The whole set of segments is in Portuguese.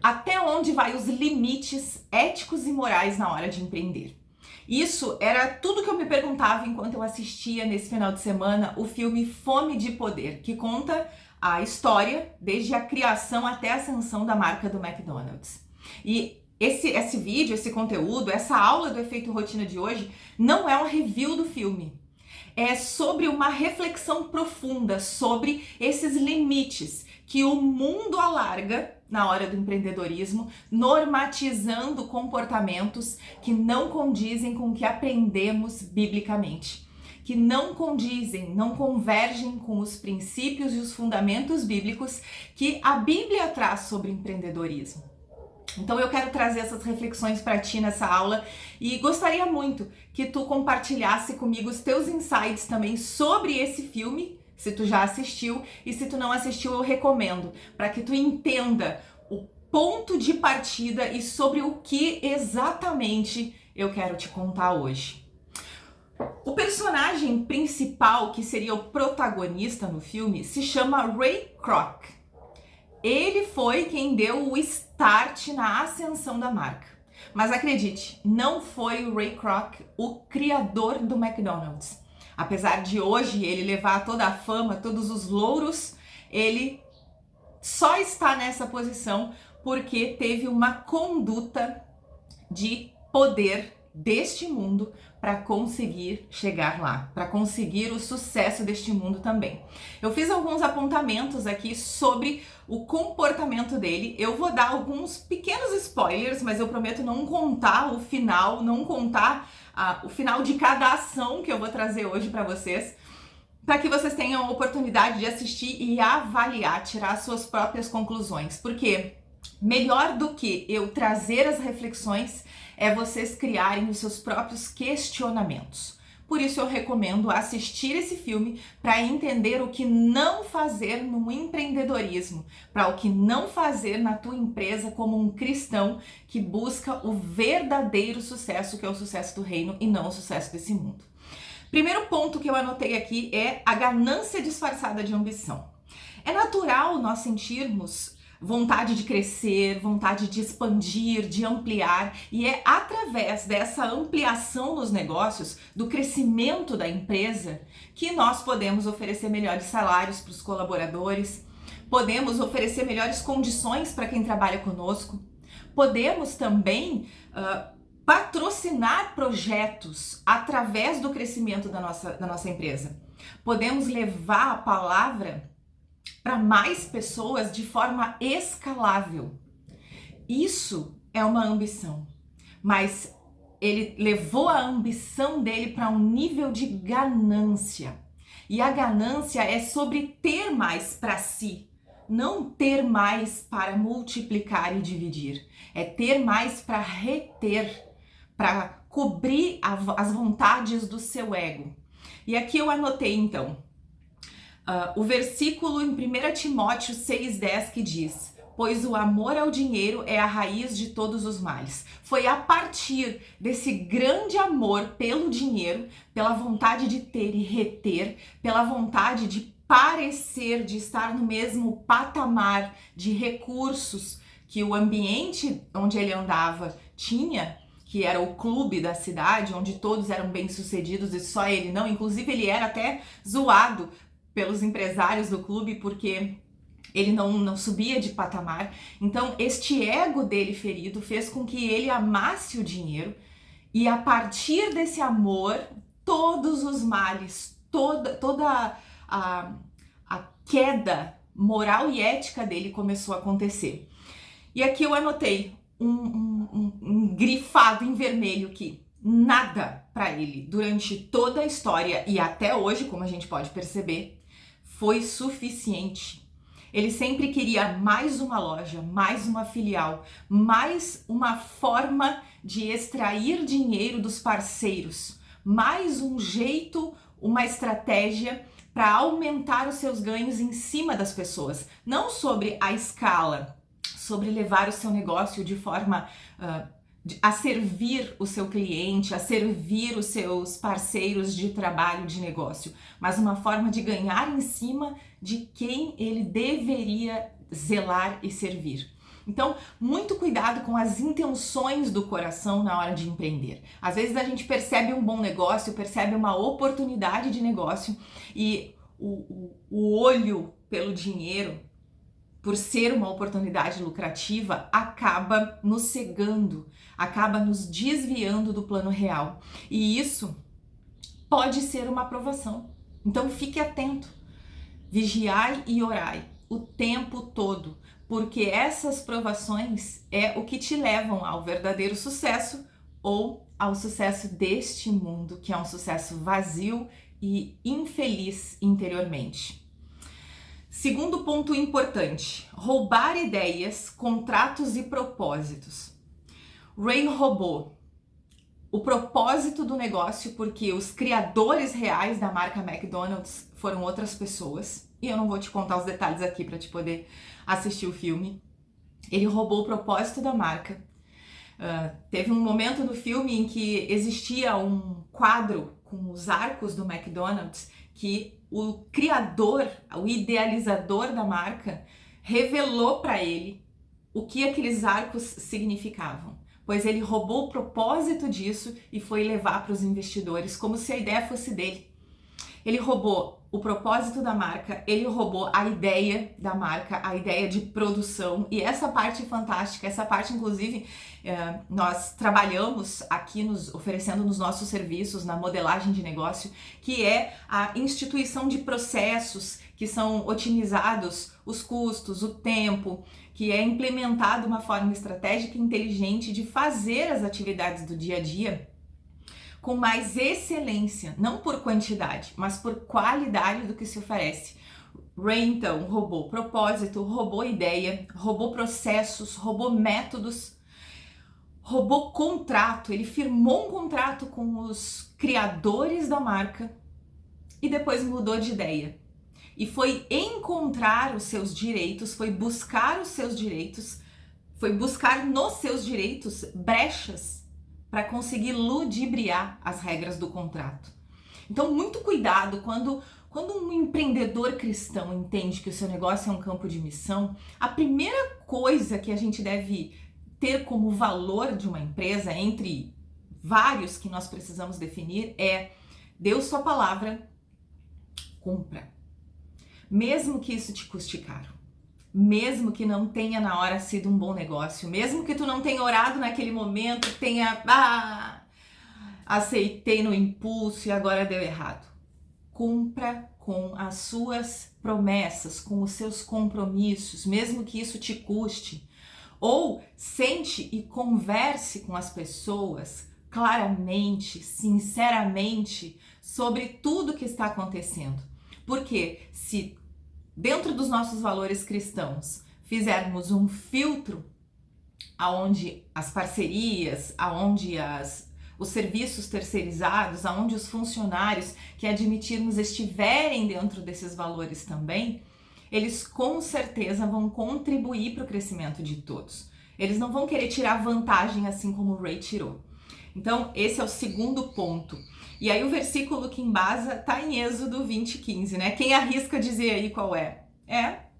Até onde vai os limites éticos e morais na hora de empreender? Isso era tudo que eu me perguntava enquanto eu assistia nesse final de semana o filme Fome de Poder, que conta a história desde a criação até a ascensão da marca do McDonald's. E esse vídeo, esse conteúdo, essa aula do Efeito Rotina de hoje não é um review do filme. É sobre uma reflexão profunda sobre esses limites que o mundo alarga na hora do empreendedorismo, normatizando comportamentos que não condizem com o que aprendemos biblicamente, que não condizem, não convergem com os princípios e os fundamentos bíblicos que a Bíblia traz sobre empreendedorismo. Então eu quero trazer essas reflexões para ti nessa aula e gostaria muito que tu compartilhasse comigo os teus insights também sobre esse filme, se tu já assistiu, e se tu não assistiu eu recomendo, para que tu entenda o ponto de partida e sobre o que exatamente eu quero te contar hoje. O personagem principal, que seria o protagonista no filme, se chama Ray Kroc. Ele foi quem deu o start na ascensão da marca. Mas acredite, não foi o Ray Kroc o criador do McDonald's. Apesar de hoje ele levar toda a fama, todos os louros, ele só está nessa posição porque teve uma conduta de poder deste mundo para conseguir chegar lá, para conseguir o sucesso deste mundo também. Eu fiz alguns apontamentos aqui sobre o comportamento dele. Eu vou dar alguns pequenos spoilers, mas eu prometo não contar o final, não contar o final de cada ação que eu vou trazer hoje para vocês, para que vocês tenham a oportunidade de assistir e avaliar, tirar suas próprias conclusões. Porque melhor do que eu trazer as reflexões é vocês criarem os seus próprios questionamentos. Por isso eu recomendo assistir esse filme para entender o que não fazer no empreendedorismo, para o que não fazer na tua empresa como um cristão que busca o verdadeiro sucesso, que é o sucesso do reino e não o sucesso desse mundo. Primeiro ponto que eu anotei aqui é a ganância disfarçada de ambição. É natural nós sentirmos vontade de crescer, vontade de expandir, de ampliar, e é através dessa ampliação nos negócios, do crescimento da empresa, que nós podemos oferecer melhores salários para os colaboradores, podemos oferecer melhores condições para quem trabalha conosco, podemos também patrocinar projetos através do crescimento da nossa empresa. Podemos levar a palavra para mais pessoas de forma escalável. Isso é uma ambição, mas ele levou a ambição dele para um nível de ganância. E a ganância é sobre ter mais para si, não ter mais para multiplicar e dividir. É ter mais para reter, para cobrir as vontades do seu ego. E aqui eu anotei então o versículo em 1 Timóteo 6,10 que diz: pois o amor ao dinheiro é a raiz de todos os males. Foi a partir desse grande amor pelo dinheiro, pela vontade de ter e reter, pela vontade de parecer, de estar no mesmo patamar de recursos que o ambiente onde ele andava tinha, que era o clube da cidade, onde todos eram bem-sucedidos e só ele não. Inclusive ele era até zoado pelos empresários do clube porque ele não subia de patamar. Então este ego dele ferido fez com que ele amasse o dinheiro, e a partir desse amor todos os males, toda a queda moral e ética dele começou a acontecer. E aqui eu anotei um grifado em vermelho que nada para ele durante toda a história e até hoje, como a gente pode perceber, foi suficiente. Ele sempre queria mais uma loja, mais uma filial, mais uma forma de extrair dinheiro dos parceiros, mais um jeito, uma estratégia para aumentar os seus ganhos em cima das pessoas, não sobre a escala, sobre levar o seu negócio de forma a servir o seu cliente, a servir os seus parceiros de trabalho, de negócio, mas uma forma de ganhar em cima de quem ele deveria zelar e servir. Então, muito cuidado com as intenções do coração na hora de empreender. Às vezes a gente percebe um bom negócio, percebe uma oportunidade de negócio e o olho pelo dinheiro, por ser uma oportunidade lucrativa, acaba nos cegando, acaba nos desviando do plano real. E isso pode ser uma aprovação. Então fique atento, vigiai e orai o tempo todo, porque essas provações é o que te levam ao verdadeiro sucesso ou ao sucesso deste mundo, que é um sucesso vazio e infeliz interiormente. Segundo ponto importante, roubar ideias, contratos e propósitos. Ray roubou o propósito do negócio porque os criadores reais da marca McDonald's foram outras pessoas. E eu não vou te contar os detalhes aqui para te poder assistir o filme. Ele roubou o propósito da marca. Teve um momento no filme em que existia um quadro com os arcos do McDonald's que o criador, o idealizador da marca, revelou para ele o que aqueles arcos significavam. Pois ele roubou o propósito disso e foi levar para os investidores como se a ideia fosse dele. Ele roubou o propósito da marca, ele roubou a ideia da marca, a ideia de produção, e essa parte fantástica, essa parte inclusive nós trabalhamos aqui oferecendo nos nossos serviços, na modelagem de negócio, que é a instituição de processos que são otimizados os custos, o tempo, que é implementada uma forma estratégica e inteligente de fazer as atividades do dia a dia com mais excelência, não por quantidade, mas por qualidade do que se oferece. Ray, então, roubou propósito, roubou ideia, roubou processos, roubou métodos, roubou contrato. Ele firmou um contrato com os criadores da marca e depois mudou de ideia. E foi encontrar os seus direitos, foi buscar os seus direitos, foi buscar nos seus direitos brechas para conseguir ludibriar as regras do contrato. Então, muito cuidado quando um empreendedor cristão entende que o seu negócio é um campo de missão. A primeira coisa que a gente deve ter como valor de uma empresa, entre vários que nós precisamos definir, é: deu sua palavra, cumpra. Mesmo que isso te custe caro. Mesmo que não tenha na hora sido um bom negócio, mesmo que tu não tenha orado naquele momento, tenha aceitei no impulso e agora deu errado. Cumpra com as suas promessas, com os seus compromissos, mesmo que isso te custe. Ou sente e converse com as pessoas claramente, sinceramente, sobre tudo que está acontecendo. Porque se dentro dos nossos valores cristãos fizermos um filtro aonde as parcerias, aonde os serviços terceirizados, aonde os funcionários que admitirmos estiverem dentro desses valores também, eles com certeza vão contribuir para o crescimento de todos. Eles não vão querer tirar vantagem assim como o Ray tirou. Então, esse é o segundo ponto. E aí o versículo que embasa tá em Êxodo 20:15, né? Quem arrisca dizer aí qual é?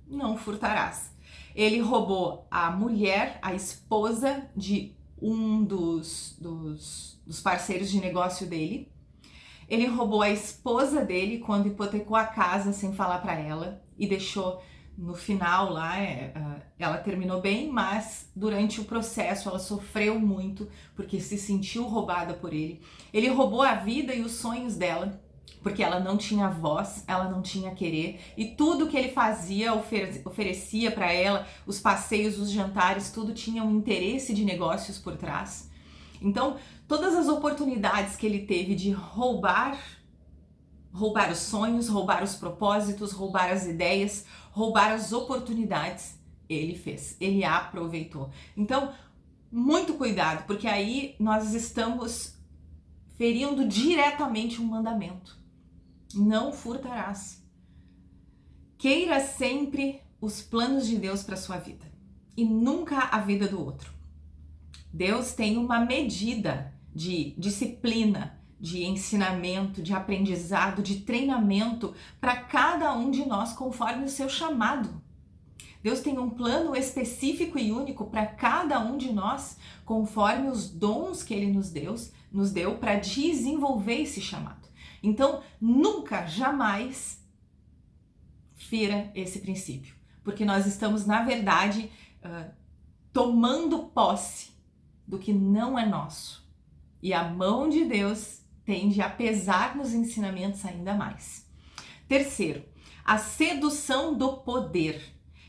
Não furtarás. Ele roubou a mulher, a esposa de um dos parceiros de negócio dele. Ele roubou a esposa dele quando hipotecou a casa sem falar para ela e deixou no final lá, ela terminou bem, mas durante o processo ela sofreu muito porque se sentiu roubada por ele. Ele roubou a vida e os sonhos dela porque ela não tinha voz, ela não tinha querer, e tudo que ele fazia, oferecia para ela, os passeios, os jantares, tudo tinha um interesse de negócios por trás. Então, todas as oportunidades que ele teve de roubar os sonhos, roubar os propósitos, roubar as ideias, roubar as oportunidades, ele fez, ele aproveitou. Então, muito cuidado, porque aí nós estamos ferindo diretamente um mandamento. Não furtarás. Queira sempre os planos de Deus para sua vida e nunca a vida do outro. Deus tem uma medida de disciplina, de ensinamento, de aprendizado, de treinamento para cada um de nós conforme o seu chamado. Deus tem um plano específico e único para cada um de nós, conforme os dons que Ele nos deu para desenvolver esse chamado. Então, nunca, jamais fira esse princípio, porque nós estamos, na verdade, tomando posse do que não é nosso. E a mão de Deus tende a pesar nos ensinamentos ainda mais. Terceiro, a sedução do poder.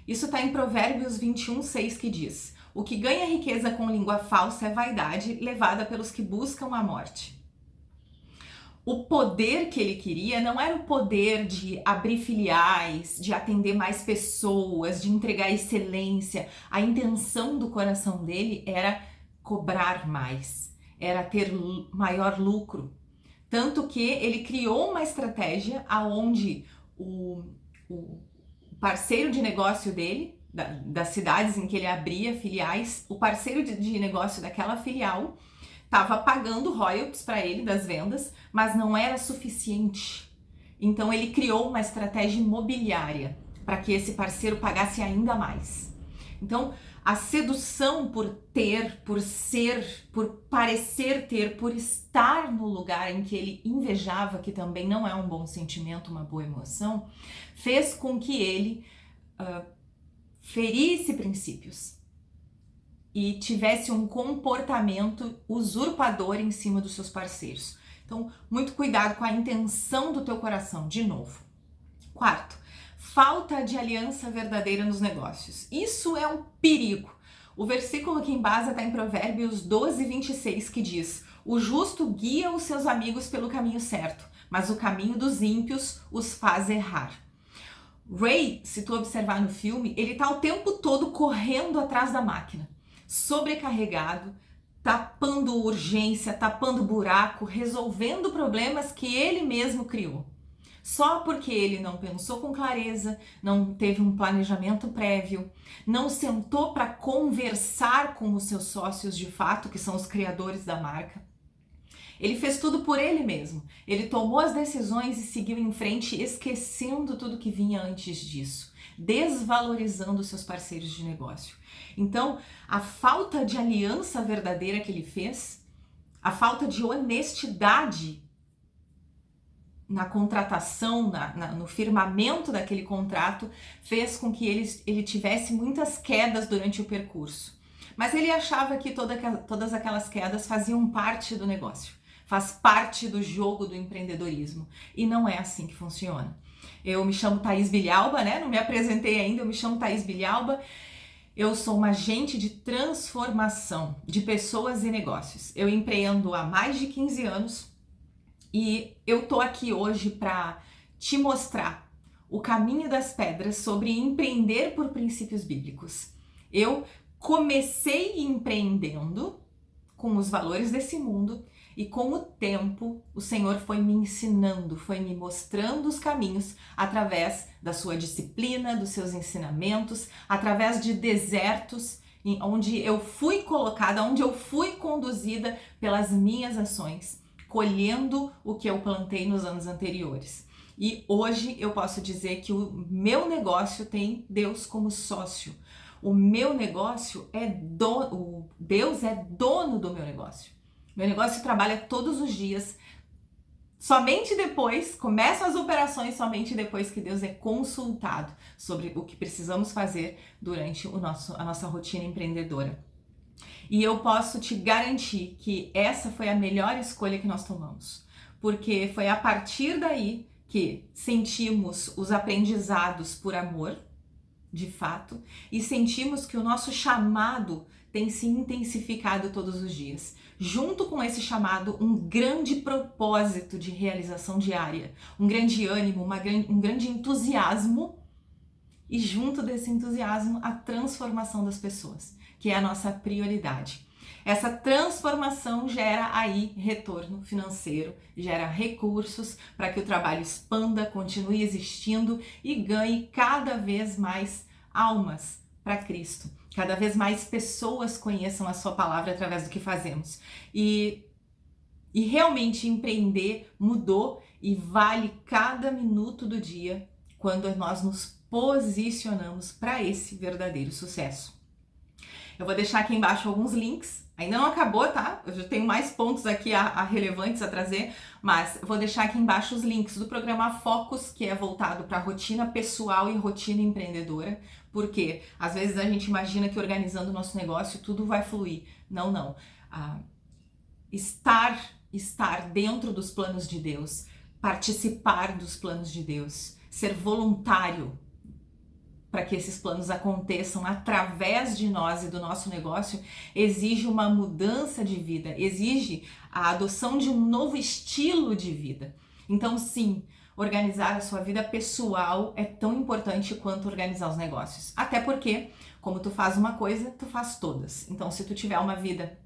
Isso está em Provérbios 21:6, que diz: o que ganha riqueza com língua falsa é vaidade, levada pelos que buscam a morte. O poder que ele queria não era o poder de abrir filiais, de atender mais pessoas, de entregar excelência. A intenção do coração dele era cobrar mais, era ter maior lucro. Tanto que ele criou uma estratégia aonde o parceiro de negócio dele, das cidades em que ele abria filiais, o parceiro de negócio daquela filial estava pagando royalties para ele das vendas, mas não era suficiente. Então ele criou uma estratégia imobiliária para que esse parceiro pagasse ainda mais. Então a sedução por ter, por ser, por parecer ter, por estar no lugar em que ele invejava, que também não é um bom sentimento, uma boa emoção, fez com que ele ferisse princípios e tivesse um comportamento usurpador em cima dos seus parceiros. Então, muito cuidado com a intenção do teu coração, de novo. Quarto, falta de aliança verdadeira nos negócios. Isso é um perigo. O versículo que embasa está em Provérbios 12:26, que diz: o justo guia os seus amigos pelo caminho certo, mas o caminho dos ímpios os faz errar. Ray, se tu observar no filme, ele tá o tempo todo correndo atrás da máquina, sobrecarregado, tapando urgência, tapando buraco, resolvendo problemas que ele mesmo criou. Só porque ele não pensou com clareza, não teve um planejamento prévio, não sentou para conversar com os seus sócios de fato, que são os criadores da marca. Ele fez tudo por ele mesmo. Ele tomou as decisões e seguiu em frente, esquecendo tudo que vinha antes disso, desvalorizando seus parceiros de negócio. Então, a falta de aliança verdadeira que ele fez, a falta de honestidade na contratação, no firmamento daquele contrato, fez com que ele tivesse muitas quedas durante o percurso. Mas ele achava que todas aquelas quedas faziam parte do negócio, faz parte do jogo do empreendedorismo. E não é assim que funciona. Eu me chamo Thaís Bilhalba, né? Não me apresentei ainda, eu me chamo Thaís Bilhalba. Eu sou uma agente de transformação de pessoas e negócios. Eu empreendo há mais de 15 anos e eu tô aqui hoje para te mostrar o caminho das pedras sobre empreender por princípios bíblicos. Eu comecei empreendendo com os valores desse mundo e com o tempo o Senhor foi me ensinando, foi me mostrando os caminhos através da sua disciplina, dos seus ensinamentos, através de desertos onde eu fui colocada, onde eu fui conduzida pelas minhas ações, colhendo o que eu plantei nos anos anteriores. E hoje eu posso dizer que o meu negócio tem Deus como sócio. O meu negócio Deus é dono do meu negócio. Meu negócio trabalha todos os dias. Somente depois, começam as operações somente depois que Deus é consultado sobre o que precisamos fazer durante a nossa rotina empreendedora. E eu posso te garantir que essa foi a melhor escolha que nós tomamos, porque foi a partir daí que sentimos os aprendizados por amor, de fato, e sentimos que o nosso chamado tem se intensificado todos os dias. Junto com esse chamado, um grande propósito de realização diária, um grande ânimo, um grande entusiasmo, e junto desse entusiasmo, a transformação das pessoas, que é a nossa prioridade. Essa transformação gera aí retorno financeiro, gera recursos para que o trabalho expanda, continue existindo e ganhe cada vez mais almas para Cristo. Cada vez mais pessoas conheçam a sua palavra através do que fazemos. E realmente empreender mudou e vale cada minuto do dia quando nós nos posicionamos para esse verdadeiro sucesso. Eu vou deixar aqui embaixo alguns links. Ainda não acabou, tá? Eu já tenho mais pontos aqui relevantes a trazer, mas vou deixar aqui embaixo os links do programa Focus, que é voltado para rotina pessoal e rotina empreendedora. Porque às vezes a gente imagina que organizando o nosso negócio tudo vai fluir. Não, não. Estar dentro dos planos de Deus, participar dos planos de Deus, ser voluntário para que esses planos aconteçam através de nós e do nosso negócio, exige uma mudança de vida, exige a adoção de um novo estilo de vida. Então, sim, organizar a sua vida pessoal é tão importante quanto organizar os negócios. Até porque, como tu faz uma coisa, tu faz todas. Então, se tu tiver uma vida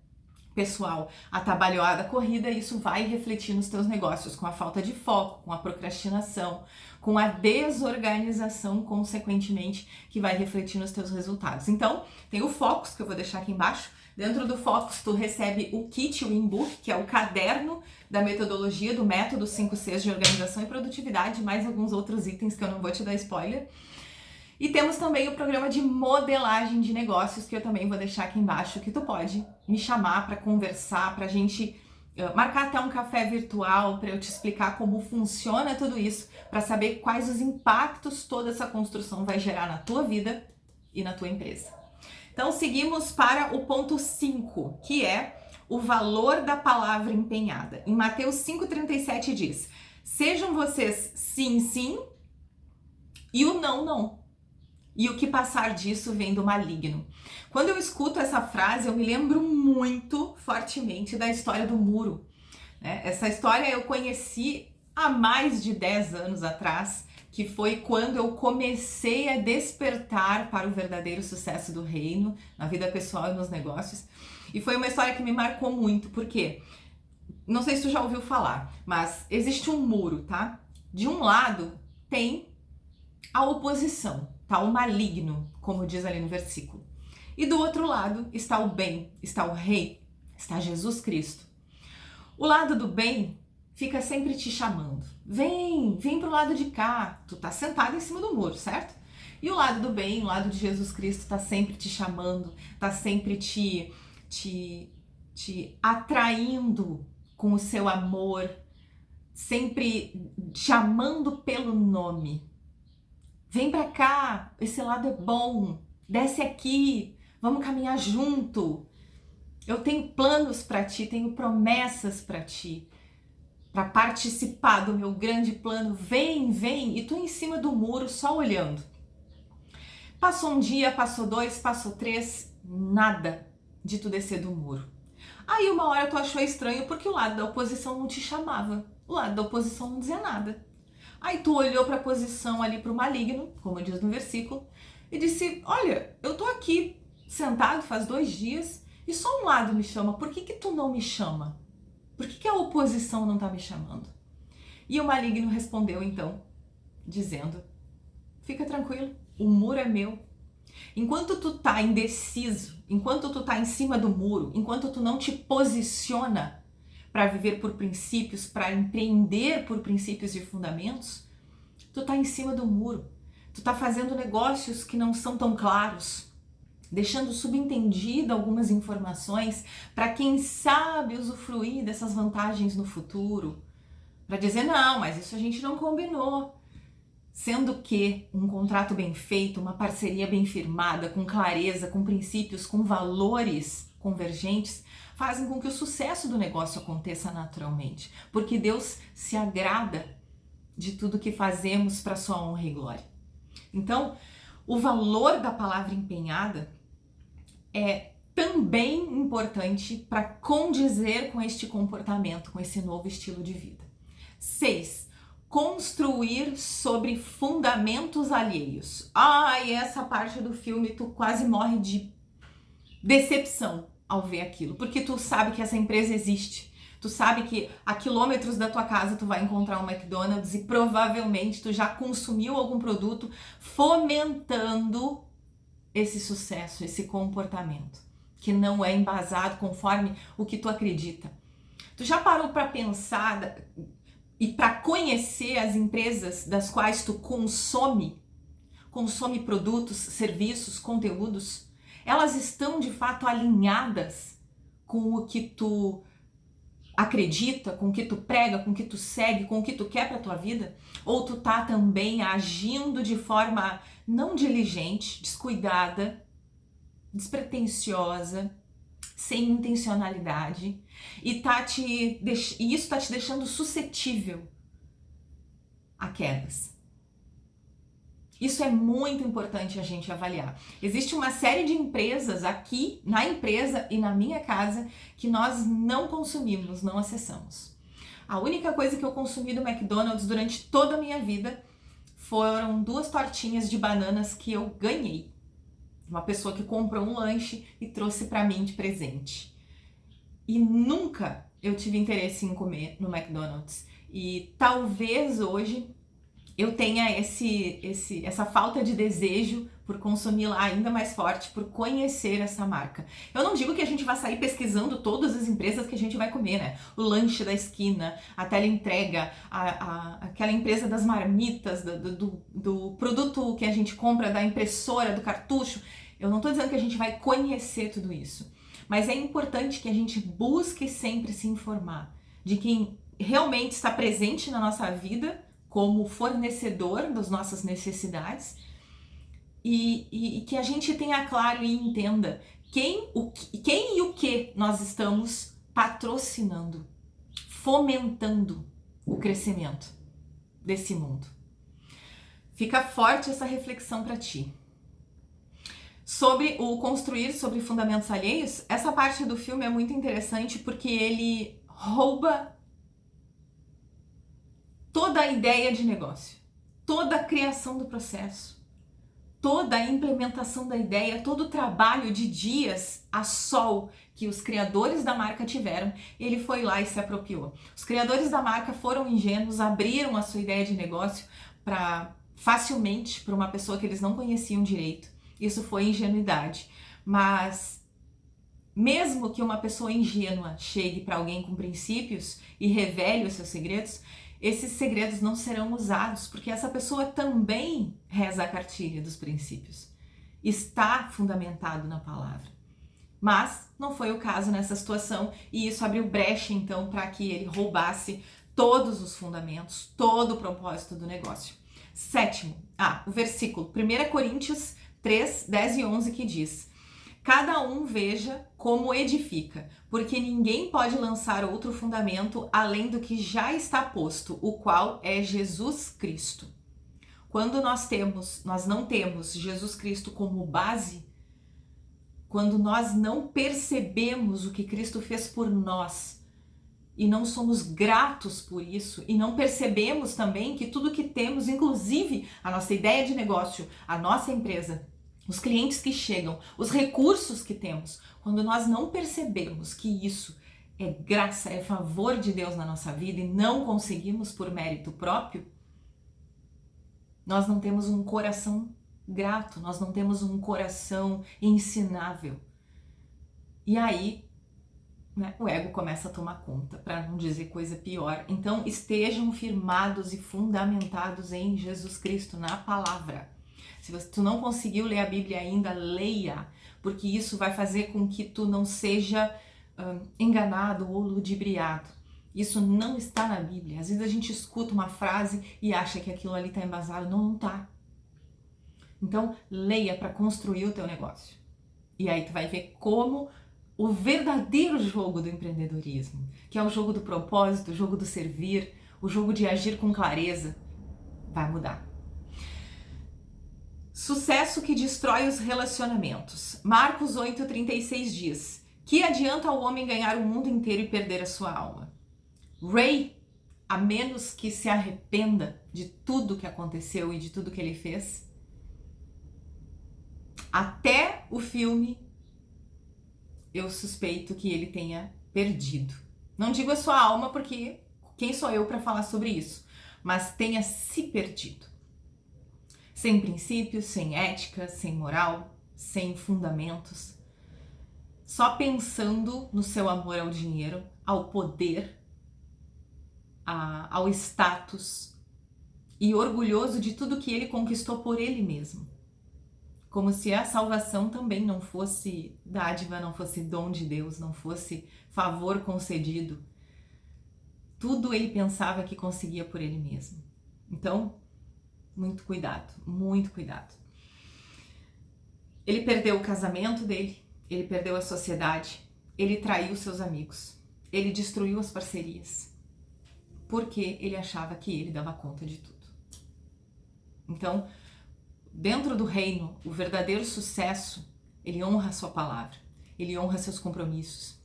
pessoal atabalhoada, corrida, isso vai refletir nos teus negócios, com a falta de foco, com a procrastinação, com a desorganização, consequentemente, que vai refletir nos teus resultados. Então, tem o Focus, que eu vou deixar aqui embaixo. Dentro do Focus, tu recebe o kit, o e-book, que é o caderno da metodologia, do método 5Cs de organização e produtividade, mais alguns outros itens que eu não vou te dar spoiler. E temos também o programa de modelagem de negócios, que eu também vou deixar aqui embaixo, que tu pode me chamar para conversar, para a gente marcar até um café virtual, para eu te explicar como funciona tudo isso, para saber quais os impactos toda essa construção vai gerar na tua vida e na tua empresa. Então, seguimos para o ponto 5, que é o valor da palavra empenhada. Em Mateus 5,37 diz: sejam vocês sim, sim e o não, não. E o que passar disso vem do maligno. Quando eu escuto essa frase, eu me lembro muito fortemente da história do muro. Essa história eu conheci há mais de 10 anos atrás, que foi quando eu comecei a despertar para o verdadeiro sucesso do reino, na vida pessoal e nos negócios. E foi uma história que me marcou muito, porque, não sei se tu já ouviu falar, mas existe um muro, tá? De um lado tem a oposição, tá? O maligno, como diz ali no versículo. E do outro lado está o bem, está o rei, está Jesus Cristo. O lado do bem fica sempre te chamando. Vem pro lado de cá. Tu tá sentado em cima do muro, certo? E o lado do bem, o lado de Jesus Cristo, tá sempre te chamando, tá sempre te atraindo com o seu amor, sempre chamando pelo nome. Vem pra cá, esse lado é bom, desce aqui, vamos caminhar junto. Eu tenho planos pra ti, tenho promessas pra ti, pra participar do meu grande plano. Vem, vem, e tu em cima do muro só olhando. Passou um dia, passou 2, passou 3, nada de tu descer do muro. Aí uma hora tu achou estranho porque o lado da oposição não te chamava, o lado da oposição não dizia nada. Aí tu olhou para a posição ali, para o maligno, como diz no versículo, e disse: olha, eu tô aqui sentado faz 2 dias e só um lado me chama, por que tu não me chama? Por que a oposição não tá me chamando? E o maligno respondeu então, dizendo: fica tranquilo, o muro é meu. Enquanto tu tá indeciso, enquanto tu tá em cima do muro, enquanto tu não te posiciona para viver por princípios, para empreender por princípios e fundamentos, tu tá em cima do muro. Tu tá fazendo negócios que não são tão claros, deixando subentendida algumas informações para quem sabe usufruir dessas vantagens no futuro, para dizer: não, mas isso a gente não combinou. Sendo que um contrato bem feito, uma parceria bem firmada, com clareza, com princípios, com valores convergentes, fazem com que o sucesso do negócio aconteça naturalmente, porque Deus se agrada de tudo que fazemos para sua honra e glória. Então, o valor da palavra empenhada é também importante para condizer com este comportamento, com esse novo estilo de vida. 6. Construir sobre fundamentos alheios. Ai, essa parte do filme tu quase morre de decepção ao ver aquilo, porque tu sabe que essa empresa existe, tu sabe que a quilômetros da tua casa tu vai encontrar um McDonald's e provavelmente tu já consumiu algum produto fomentando esse sucesso, esse comportamento, que não é embasado conforme o que tu acredita. Tu já parou para pensar e para conhecer as empresas das quais tu consome? consome produtos, serviços, conteúdos, elas estão de fato alinhadas com o que tu acredita, com o que tu prega, com o que tu segue, com o que tu quer para tua vida? Ou tu tá também agindo de forma não diligente, descuidada, despretensiosa, sem intencionalidade, e isso tá te deixando suscetível a quedas? Isso é muito importante a gente avaliar. Existe uma série de empresas aqui na empresa e na minha casa que nós não consumimos, não acessamos. A única coisa que eu consumi do McDonald's durante toda a minha vida foram 2 tortinhas de bananas que eu ganhei. Uma pessoa que comprou um lanche e trouxe para mim de presente. E nunca eu tive interesse em comer no McDonald's. E talvez hoje eu tenha essa falta de desejo por consumir lá ainda mais forte, por conhecer essa marca. Eu não digo que a gente vai sair pesquisando todas as empresas que a gente vai comer, né? O lanche da esquina, a teleentrega, aquela empresa das marmitas, do produto que a gente compra, da impressora, do cartucho. Eu não tô dizendo que a gente vai conhecer tudo isso, mas é importante que a gente busque sempre se informar de quem realmente está presente na nossa vida como fornecedor das nossas necessidades e que a gente tenha claro e entenda quem e o que nós estamos patrocinando, fomentando o crescimento desse mundo. Fica forte essa reflexão para ti. Sobre o construir sobre fundamentos alheios, essa parte do filme é muito interessante porque ele rouba toda a ideia de negócio, toda a criação do processo, toda a implementação da ideia, todo o trabalho de dias a sol que os criadores da marca tiveram, ele foi lá e se apropriou. Os criadores da marca foram ingênuos, abriram a sua ideia de negócio facilmente para uma pessoa que eles não conheciam direito. Isso foi ingenuidade, mas mesmo que uma pessoa ingênua chegue para alguém com princípios e revele os seus segredos, esses segredos não serão usados, porque essa pessoa também reza a cartilha dos princípios. Está fundamentado na palavra. Mas não foi o caso nessa situação, e isso abriu brecha então para que ele roubasse todos os fundamentos, todo o propósito do negócio. Sétimo, o versículo 1 Coríntios 3, 10 e 11 que diz: cada um veja como edifica, porque ninguém pode lançar outro fundamento além do que já está posto, o qual é Jesus Cristo. Quando nós não temos Jesus Cristo como base, quando nós não percebemos o que Cristo fez por nós e não somos gratos por isso e não percebemos também que tudo que temos, inclusive a nossa ideia de negócio, a nossa empresa, os clientes que chegam, os recursos que temos, quando nós não percebemos que isso é graça, é favor de Deus na nossa vida e não conseguimos por mérito próprio, nós não temos um coração grato, nós não temos um coração ensinável. E aí, o ego começa a tomar conta, para não dizer coisa pior. Então, estejam firmados e fundamentados em Jesus Cristo, na palavra. Se tu não conseguiu ler a Bíblia ainda, leia, porque isso vai fazer com que tu não seja enganado ou ludibriado. Isso não está na Bíblia. Às vezes a gente escuta uma frase e acha que aquilo ali está embasado. Não, não está. Então, leia para construir o teu negócio. E aí tu vai ver como o verdadeiro jogo do empreendedorismo, que é o jogo do propósito, o jogo do servir, o jogo de agir com clareza, vai mudar. Sucesso que destrói os relacionamentos. Marcos 8,36 diz: que adianta ao homem ganhar o mundo inteiro e perder a sua alma? Ray, a menos que se arrependa de tudo que aconteceu e de tudo que ele fez, até o filme, eu suspeito que ele tenha perdido. Não digo a sua alma, porque quem sou eu para falar sobre isso? Mas tenha se perdido. Sem princípios, sem ética, sem moral, sem fundamentos. Só pensando no seu amor ao dinheiro, ao poder, ao status, e orgulhoso de tudo que ele conquistou por ele mesmo. Como se a salvação também não fosse dádiva, não fosse dom de Deus, não fosse favor concedido. Tudo ele pensava que conseguia por ele mesmo. Então, muito cuidado, muito cuidado. Ele perdeu o casamento dele, ele perdeu a sociedade, ele traiu seus amigos, ele destruiu as parcerias, porque ele achava que ele dava conta de tudo. Então, dentro do reino, o verdadeiro sucesso, ele honra a sua palavra, ele honra seus compromissos,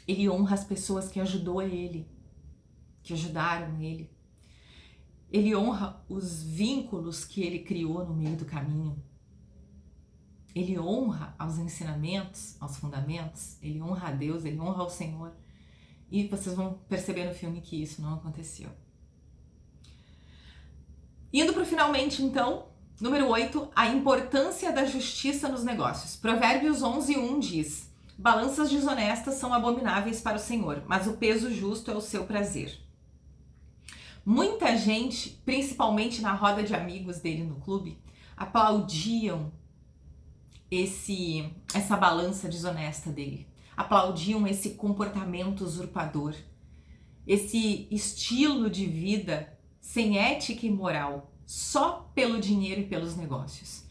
ele honra as pessoas que ajudou ele, que ajudaram ele, ele honra os vínculos que ele criou no meio do caminho, ele honra aos ensinamentos, aos fundamentos, ele honra a Deus, ele honra ao Senhor. E vocês vão perceber no filme que isso não aconteceu. Indo para o finalmente, então, número 8, a importância da justiça nos negócios. Provérbios 11:1 diz: balanças desonestas são abomináveis para o Senhor, mas o peso justo é o seu prazer. Muita gente, principalmente na roda de amigos dele no clube, aplaudiam essa balança desonesta dele. Aplaudiam esse comportamento usurpador, esse estilo de vida sem ética e moral, só pelo dinheiro e pelos negócios.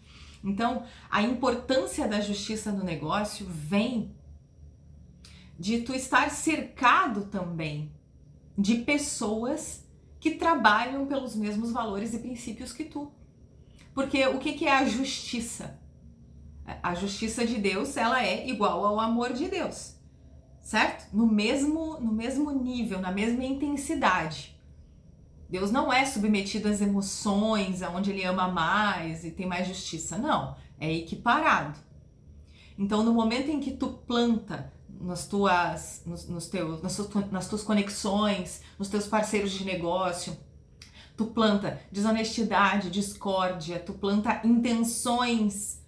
Então, a importância da justiça no negócio vem de tu estar cercado também de pessoas que trabalham pelos mesmos valores e princípios que tu. Porque o que é a justiça? A justiça de Deus, ela é igual ao amor de Deus, certo? No mesmo nível, na mesma intensidade. Deus não é submetido às emoções, aonde ele ama mais e tem mais justiça. Não, é equiparado. Então, no momento em que tu planta nas tuas conexões, nos teus parceiros de negócio, tu planta desonestidade, discórdia, tu planta intenções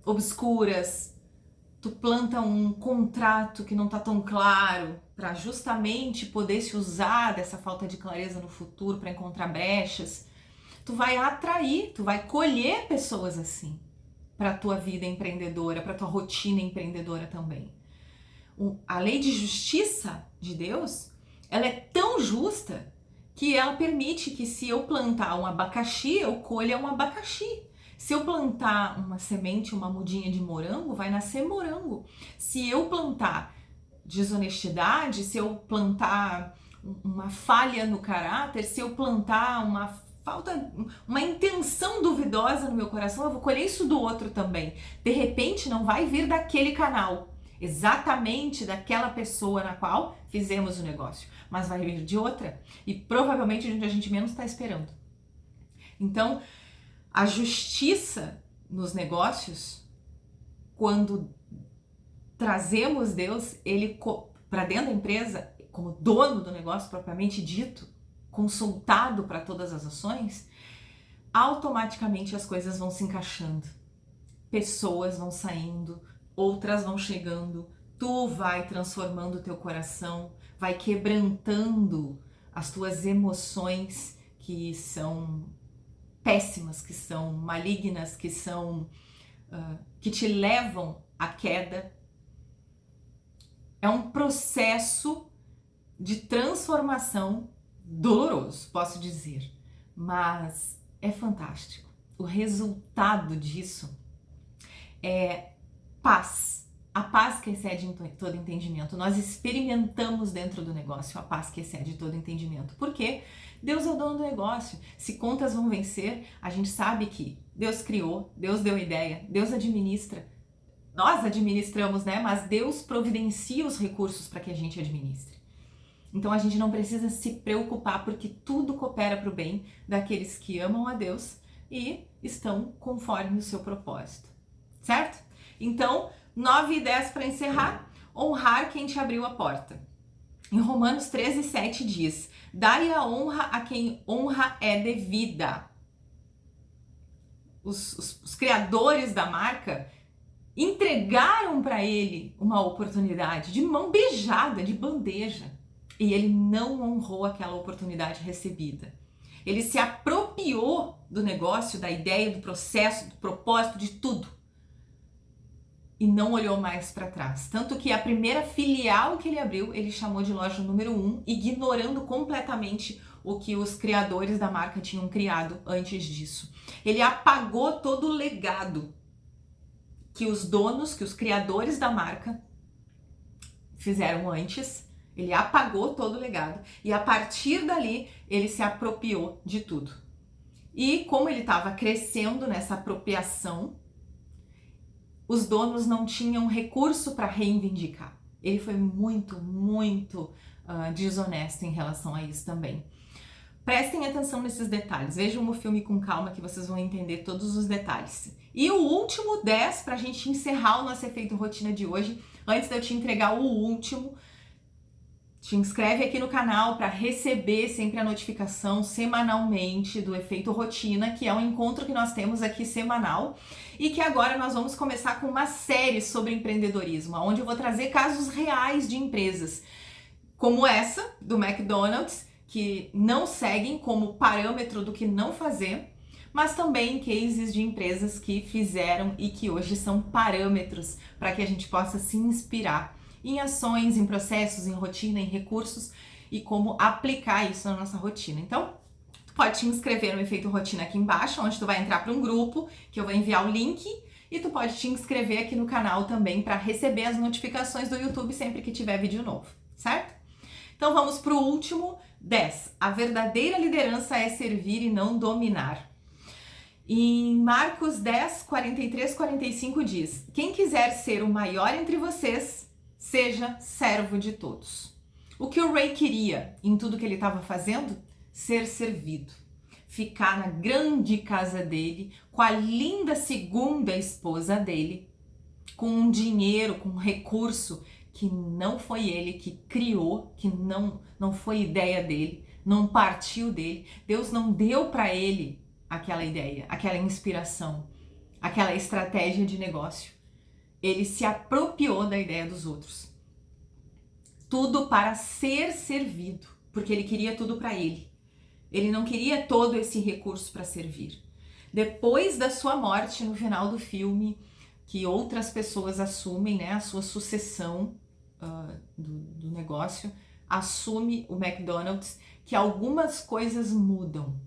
obscuras, tu planta um contrato que não tá tão claro para justamente poder se usar dessa falta de clareza no futuro para encontrar brechas, tu vai atrair, tu vai colher pessoas assim para tua vida empreendedora, para tua rotina empreendedora também. A lei de justiça de Deus, ela é tão justa que ela permite que se eu plantar um abacaxi, eu colha um abacaxi. Se eu plantar uma semente, uma mudinha de morango, vai nascer morango. Se eu plantar desonestidade, se eu plantar uma falha no caráter, se eu plantar uma intenção duvidosa no meu coração, eu vou colher isso do outro também. De repente não vai vir daquele canal, exatamente daquela pessoa na qual fizemos o negócio, mas vai vir de outra e provavelmente de onde a gente menos está esperando. Então, a justiça nos negócios, quando trazemos Deus, ele para dentro da empresa, como dono do negócio propriamente dito, consultado para todas as ações, automaticamente as coisas vão se encaixando. Pessoas vão saindo, outras vão chegando, tu vai transformando o teu coração, vai quebrantando as tuas emoções que são péssimas, que são malignas, que te levam à queda. É um processo de transformação doloroso, posso dizer, mas é fantástico. O resultado disso é paz. A paz que excede todo entendimento. Nós experimentamos dentro do negócio a paz que excede todo entendimento. Por quê? Deus é o dono do negócio. Se contas vão vencer, a gente sabe que Deus criou, Deus deu ideia, Deus administra. Nós administramos, né? Mas Deus providencia os recursos para que a gente administre. Então a gente não precisa se preocupar porque tudo coopera para o bem daqueles que amam a Deus e estão conforme o seu propósito. Certo? Então, 9 e 10 para encerrar. Honrar quem te abriu a porta. Em Romanos 13:7 diz: dai a honra a quem honra é devida. Os criadores da marca entregaram para ele uma oportunidade de mão beijada, de bandeja, e ele não honrou aquela oportunidade recebida. Ele se apropriou do negócio, da ideia, do processo, do propósito, de tudo. E não olhou mais para trás. Tanto que a primeira filial que ele abriu, ele chamou de loja número 1, ignorando completamente o que os criadores da marca tinham criado antes disso. Ele apagou todo o legado que os donos, que os criadores da marca fizeram antes. Ele apagou todo o legado e a partir dali ele se apropriou de tudo. E como ele estava crescendo nessa apropriação, os donos não tinham recurso para reivindicar. Ele foi muito desonesto em relação a isso também. Prestem atenção nesses detalhes, vejam o filme com calma que vocês vão entender todos os detalhes. E o último 10, para a gente encerrar o nosso efeito rotina de hoje, antes de eu te entregar o último, te inscreve aqui no canal para receber sempre a notificação semanalmente do Efeito Rotina, que é um encontro que nós temos aqui semanal e que agora nós vamos começar com uma série sobre empreendedorismo, onde eu vou trazer casos reais de empresas como essa do McDonald's, que não seguem como parâmetro do que não fazer, mas também cases de empresas que fizeram e que hoje são parâmetros para que a gente possa se inspirar em ações, em processos, em rotina, em recursos e como aplicar isso na nossa rotina. Então, tu pode te inscrever no Efeito Rotina aqui embaixo, onde tu vai entrar para um grupo que eu vou enviar o link e tu pode te inscrever aqui no canal também para receber as notificações do YouTube sempre que tiver vídeo novo, certo? Então vamos para o último 10. A verdadeira liderança é servir e não dominar. Em Marcos 10, 43, 45 diz: quem quiser ser o maior entre vocês, seja servo de todos. O que o rei queria em tudo que ele estava fazendo? Ser servido. Ficar na grande casa dele, com a linda segunda esposa dele, com um dinheiro, com um recurso que não foi ele que criou, que não foi ideia dele, não partiu dele. Deus não deu para ele aquela ideia, aquela inspiração, aquela estratégia de negócio. Ele se apropriou da ideia dos outros. Tudo para ser servido, porque ele queria tudo para ele. Ele não queria todo esse recurso para servir. Depois da sua morte, no final do filme, que outras pessoas assumem, né, a sua sucessão do negócio, assume o McDonald's, que algumas coisas mudam.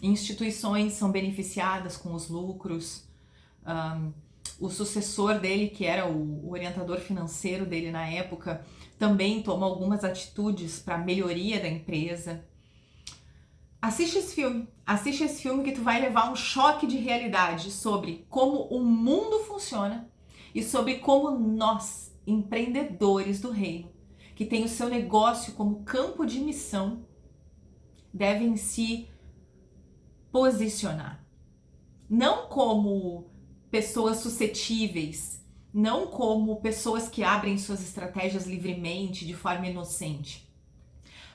Instituições são beneficiadas com os lucros, o sucessor dele, que era o orientador financeiro dele na época, também toma algumas atitudes para melhoria da empresa. Assiste esse filme que tu vai levar um choque de realidade sobre como o mundo funciona e sobre como nós, empreendedores do reino, que tem o seu negócio como campo de missão, devem se posicionar. Não como pessoas suscetíveis, não como pessoas que abrem suas estratégias livremente, de forma inocente,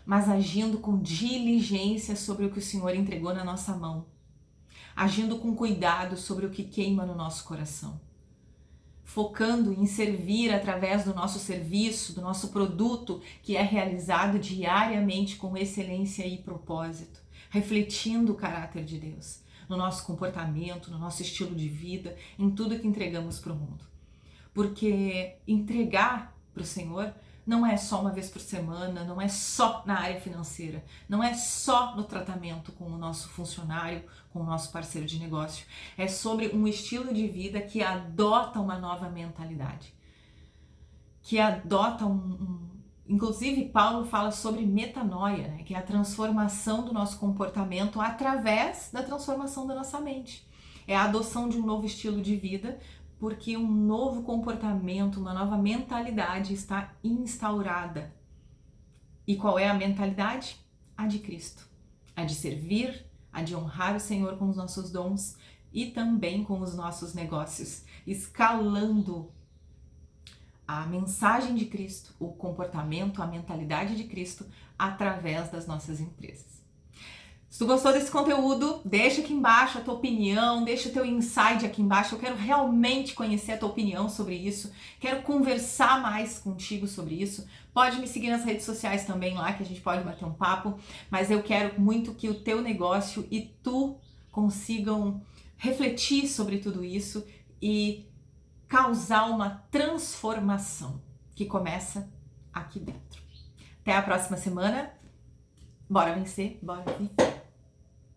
mas agindo com diligência sobre o que o Senhor entregou na nossa mão, agindo com cuidado sobre o que queima no nosso coração, focando em servir através do nosso serviço, do nosso produto, que é realizado diariamente com excelência e propósito, refletindo o caráter de Deus no nosso comportamento, no nosso estilo de vida, em tudo que entregamos para o mundo. Porque entregar para o Senhor não é só uma vez por semana, não é só na área financeira, não é só no tratamento com o nosso funcionário, com o nosso parceiro de negócio. É sobre um estilo de vida que adota uma nova mentalidade, que adota Inclusive, Paulo fala sobre metanoia, né? Que é a transformação do nosso comportamento através da transformação da nossa mente. É a adoção de um novo estilo de vida, porque um novo comportamento, uma nova mentalidade está instaurada. E qual é a mentalidade? A de Cristo. A de servir, a de honrar o Senhor com os nossos dons e também com os nossos negócios, escalando a mensagem de Cristo, o comportamento, a mentalidade de Cristo através das nossas empresas. Se tu gostou desse conteúdo, deixa aqui embaixo a tua opinião, deixa o teu insight aqui embaixo. Eu quero realmente conhecer a tua opinião sobre isso, quero conversar mais contigo sobre isso. Pode me seguir nas redes sociais também lá, que a gente pode bater um papo, mas eu quero muito que o teu negócio e tu consigam refletir sobre tudo isso e causar uma transformação que começa aqui dentro. Até a próxima semana. Bora vencer, bora vencer.